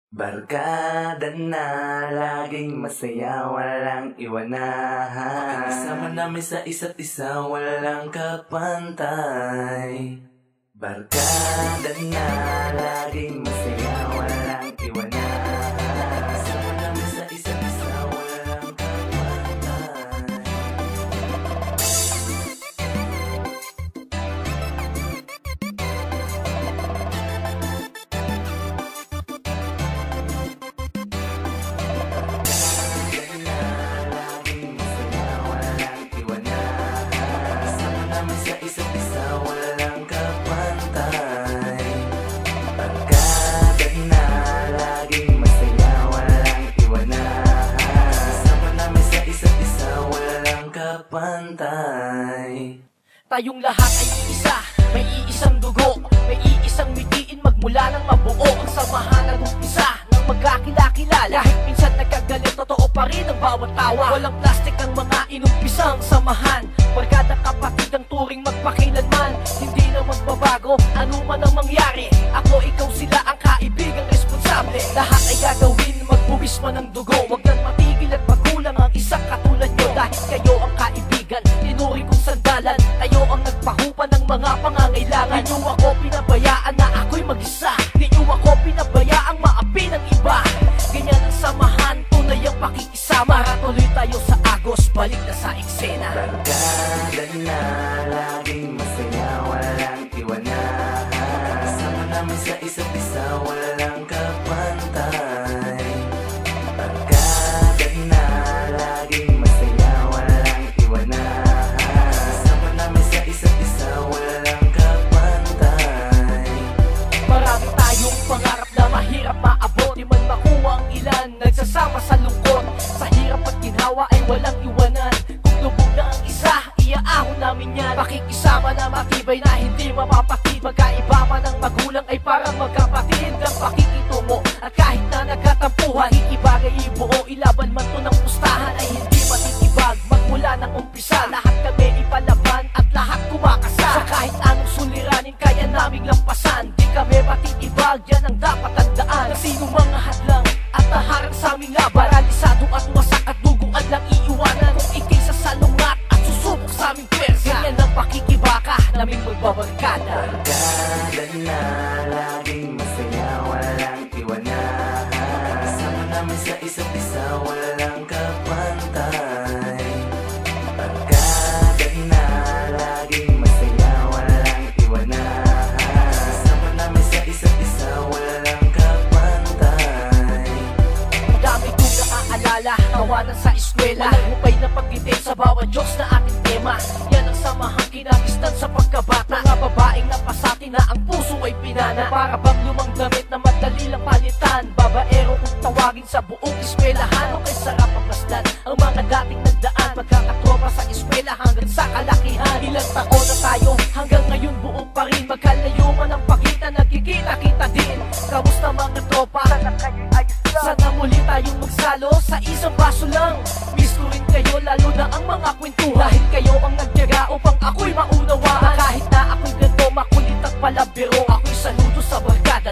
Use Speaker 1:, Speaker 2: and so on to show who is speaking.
Speaker 1: Barkada na laging masaya, walang iwanahan. Kasama namin sa isa't isa, walang kapantay. Barkada na laging masaya, walang iwanahan. Kasama namin sa isa't isa, walang kapantay. Pantay.
Speaker 2: Tayong lahat ay iisa, may iisang dugo, may iisang mitiin magmula ng mabuo. Ang samahan na umpisa ng magkakilala. Kahit minsan nagkagalit, totoo pa rin ang bawat tawa. Walang plastic ang mga inumpisang samahan. Barkada kapatid ang turing magpakilanman. Hindi na magbabago, ano man ang mangyari. Ako, ikaw, sila ang kaibigang responsable. Lahat ay gagawin, magbuwis man ng dugo. Huwag nang matigil at magulang ang isang katulad nyo. Dahil kayo ang kaibigan, tinuri kong sandalan. Tayo ang nagpahupa ng mga pangangailangan. Di nyo ako pinabayaan na ako'y mag-isa. Di nyo ako pinabayaang maapi ng iba. Ganyan ang samahan, tunay ang pakikisama. Para tuloy tayo sa agos, balik na sa eksena.
Speaker 1: Barkada na laging masaya, walang iwanahan. Kasama namin sa isa't isa, walang kapantay. Barkada na laging masaya, walang iwanahan. Kasama namin sa isa't isa, walang kapantay.
Speaker 2: Marami tayong pangarap na mahirap maabot. Di man makuha ang ilan, nagsasama sa lungkot. Sa hirap at ginhawa ay walang iwanan. Kung lubog na ang isa, iaahon namin yan. Pakikisama na matibay na hindi mapapatid. Magkaiba man ang magulang ay parang magkapatid. Ang pakikitungo at kahit na nagkatampuhan, ikibagay ibuo, ilaban man to ng pustahan ay hindi matitibag. Magmula ng umpisa, lahat kami ipalaban at lahat kumakasa. Sa kahit anong suliranin, kaya naming lampasan. Di kami matitibag, yan ang dapat tandaan. Na sino mga hadlang at naharang sa aming laban, paralisado at wasak at duguan lang iiwanan. Kung ikay sa salungat at susubok sa aming pwersa, ganyan ang pakikibaka naming magbabarkada.
Speaker 1: Barkada na laging masaya, walang iwanahan. Kasama namin sa isa't isa, walang kapantay. Barkada na laging masaya, walang iwanahan. Kasama namin sa isa't isa, walang kapantay.
Speaker 2: Dami kong naaalala, tawanan sa eskwela. Walang hupay na pagditin sa bawat Diyos na ating tema. Yan ang samahang kinagistan sa pagkabata. Mga babaeng napasati na ang puso ay pinana. Para bang lumang damit na madali lang palitan. Babaero kung tawagin sa buong eskwelahan. O kay sarap ang masdan ang mga dating nagdaan. Magkakatropa sa eskwela hanggang sa kalakihan. Ilang taon na tayo, hanggang ngayon buo pa rin. Magkalayo man ang pagitan, nagkikita-kita din. Kamusta mga tropa? Sana kayo'y ayos lang. Sana muli tayong magsalo sa isang baso lang. Miss ko rin kayo, lalo na ang mga kwentuhan. Dahil kayo ang nagtyaga upang ako'y maunawaan. Kahit na ako'y ganito, makulit at palabiro, ako'y saludo sa barkada